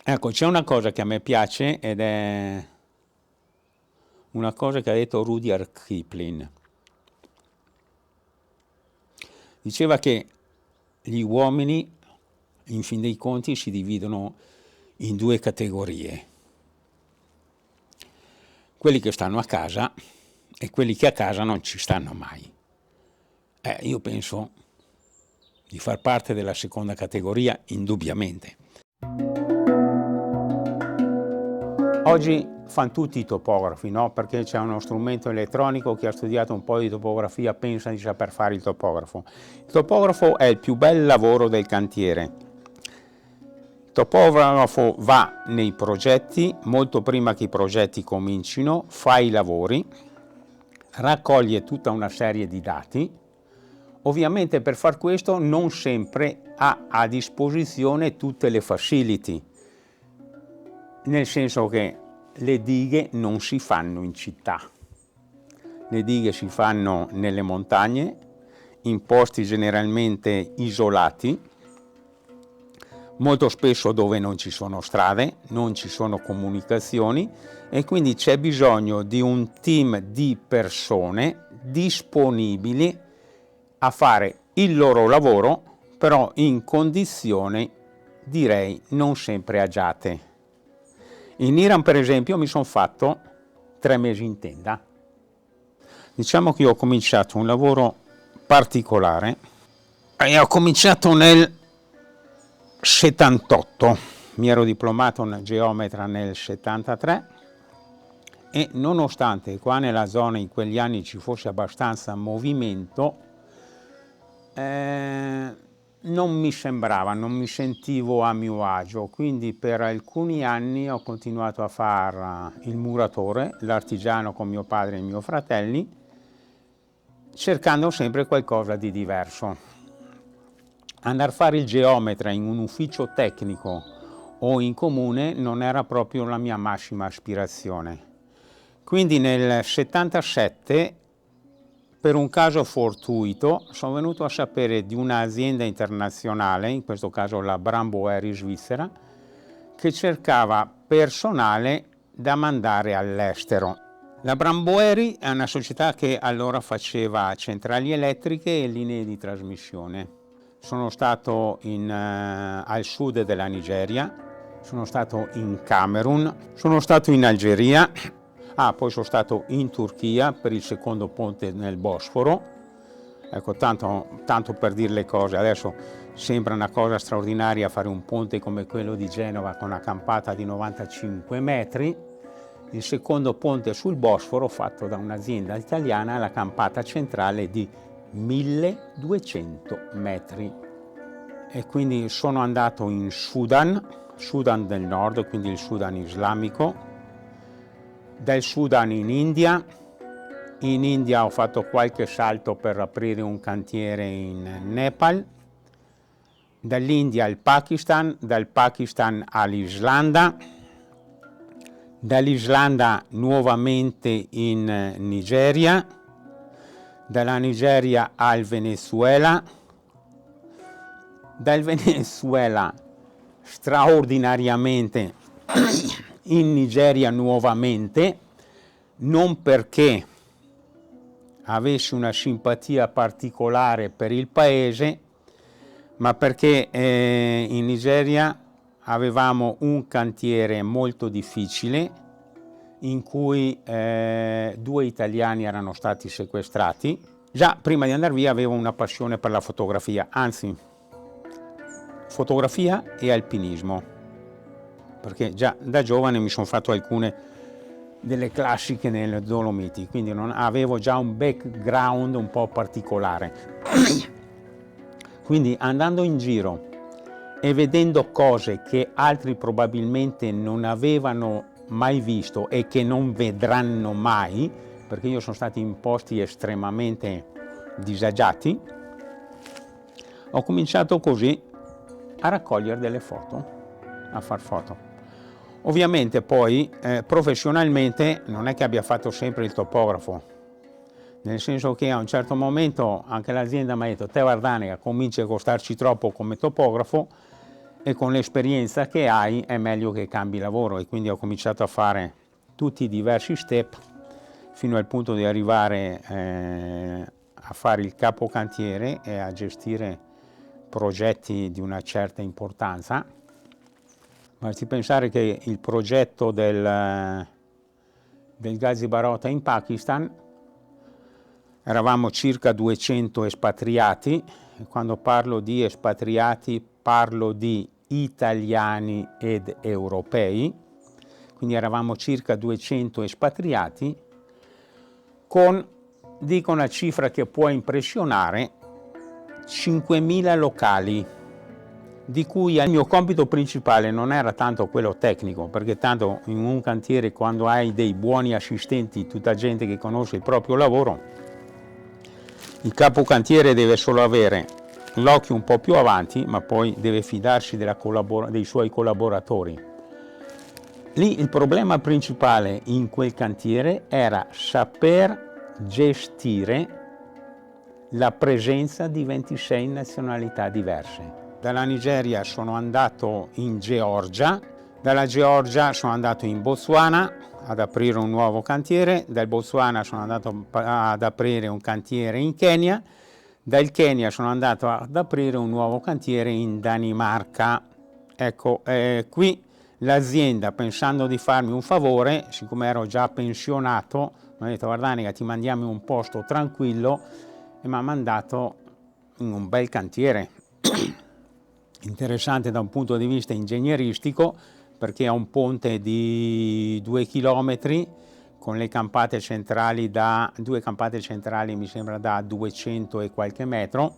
Ecco, c'è una cosa che a me piace ed è una cosa che ha detto Rudyard Kipling. Diceva che gli uomini, in fin dei conti, si dividono in due categorie: quelli che stanno a casa e quelli che a casa non ci stanno mai. Io penso di far parte della seconda categoria, indubbiamente. Oggi fanno tutti i topografi, no? Perché c'è uno strumento elettronico. Chi ha studiato un po' di topografia pensa di saper fare il topografo. Il topografo è il più bel lavoro del cantiere. Il topografo va nei progetti, molto prima che i progetti comincino, fa i lavori, raccoglie tutta una serie di dati. Ovviamente per far questo non sempre ha a disposizione tutte le facility, nel senso che le dighe non si fanno in città, le dighe si fanno nelle montagne, in posti generalmente isolati, molto spesso dove non ci sono strade, non ci sono comunicazioni, e quindi c'è bisogno di un team di persone disponibili a fare il loro lavoro, però in condizioni, direi, non sempre agiate. In Iran, per esempio, mi sono fatto 3 mesi in tenda. Diciamo che ho cominciato un lavoro particolare e ho cominciato nel 78. Mi ero diplomato in geometra nel 73 e nonostante qua nella zona in quegli anni ci fosse abbastanza movimento, non mi sembrava, non mi sentivo a mio agio, quindi per alcuni anni ho continuato a fare il muratore, l'artigiano con mio padre e mio fratelli, cercando sempre qualcosa di diverso. Andare a fare il geometra in un ufficio tecnico o in comune non era proprio la mia massima aspirazione. Quindi nel 77, per un caso fortuito, sono venuto a sapere di un'azienda internazionale, in questo caso la Bramboeri svizzera, che cercava personale da mandare all'estero. La Bramboeri è una società che allora faceva centrali elettriche e linee di trasmissione. Sono stato al sud della Nigeria, sono stato in Camerun, sono stato in Algeria, poi sono stato in Turchia per il secondo ponte nel Bosforo. Ecco, tanto per dire le cose. Adesso sembra una cosa straordinaria fare un ponte come quello di Genova con una campata di 95 metri. Il secondo ponte sul Bosforo, fatto da un'azienda italiana, ha la campata centrale di 1200 metri. E quindi sono andato in Sudan del Nord, quindi il Sudan islamico, dal Sudan in India ho fatto qualche salto per aprire un cantiere in Nepal, dall'India al Pakistan, dal Pakistan all'Islanda, dall'Islanda nuovamente in Nigeria, dalla Nigeria al Venezuela, dal Venezuela straordinariamente in Nigeria nuovamente, non perché avessi una simpatia particolare per il paese, ma perché in Nigeria avevamo un cantiere molto difficile in cui 2 italiani erano stati sequestrati. Già prima di andare via avevo una passione per la fotografia, anzi fotografia e alpinismo, perché già da giovane mi sono fatto alcune delle classiche nelle Dolomiti, quindi avevo già un background un po' particolare. Quindi andando in giro e vedendo cose che altri probabilmente non avevano mai visto e che non vedranno mai, perché io sono stato in posti estremamente disagiati, ho cominciato così a raccogliere delle foto, a far foto. Ovviamente poi professionalmente non è che abbia fatto sempre il topografo, nel senso che a un certo momento anche l'azienda mi ha detto: te Vardanica, cominci a costarci troppo come topografo, e con l'esperienza che hai è meglio che cambi lavoro, e quindi ho cominciato a fare tutti i diversi step fino al punto di arrivare a fare il capocantiere e a gestire progetti di una certa importanza. Basti pensare che il progetto del Ghazi Barota in Pakistan, eravamo circa 200 espatriati, e quando parlo di espatriati parlo di italiani ed europei, quindi eravamo circa 200 espatriati con, dico una cifra che può impressionare, 5.000 locali, di cui il mio compito principale non era tanto quello tecnico, perché tanto in un cantiere, quando hai dei buoni assistenti, tutta gente che conosce il proprio lavoro, il capocantiere deve solo avere l'occhio un po' più avanti, ma poi deve fidarsi dei suoi collaboratori. Lì il problema principale in quel cantiere era saper gestire la presenza di 26 nazionalità diverse. Dalla Nigeria sono andato in Georgia, dalla Georgia sono andato in Botswana ad aprire un nuovo cantiere, dal Botswana sono andato ad aprire un cantiere in Kenya, dal Kenya sono andato ad aprire un nuovo cantiere in Danimarca. Ecco, qui l'azienda, pensando di farmi un favore, siccome ero già pensionato, mi ha detto: guarda Nega, ti mandiamo in un posto tranquillo, e mi ha mandato in un bel cantiere interessante da un punto di vista ingegneristico, perché ha un ponte di 2 chilometri con le campate centrali due campate centrali, mi sembra da 200 e qualche metro,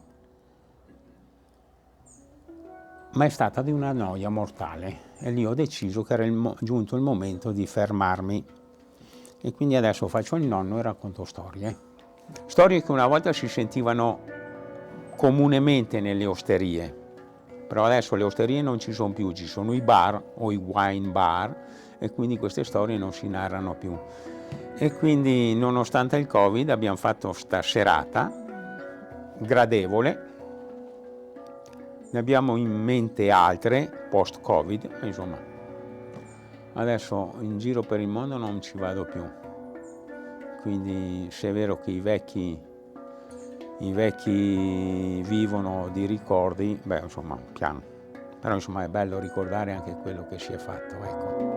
ma è stata di una noia mortale, e lì ho deciso che era giunto il momento di fermarmi, e quindi adesso faccio il nonno e racconto storie che una volta si sentivano comunemente nelle osterie, però adesso le osterie non ci sono più, ci sono i bar o i wine bar, e quindi queste storie non si narrano più. E quindi, nonostante il Covid, abbiamo fatto sta serata gradevole. Ne abbiamo in mente altre post-Covid, insomma, adesso in giro per il mondo non ci vado più. Quindi, se è vero che i vecchi vivono di ricordi, beh, insomma, piano. Però insomma è bello ricordare anche quello che si è fatto, ecco.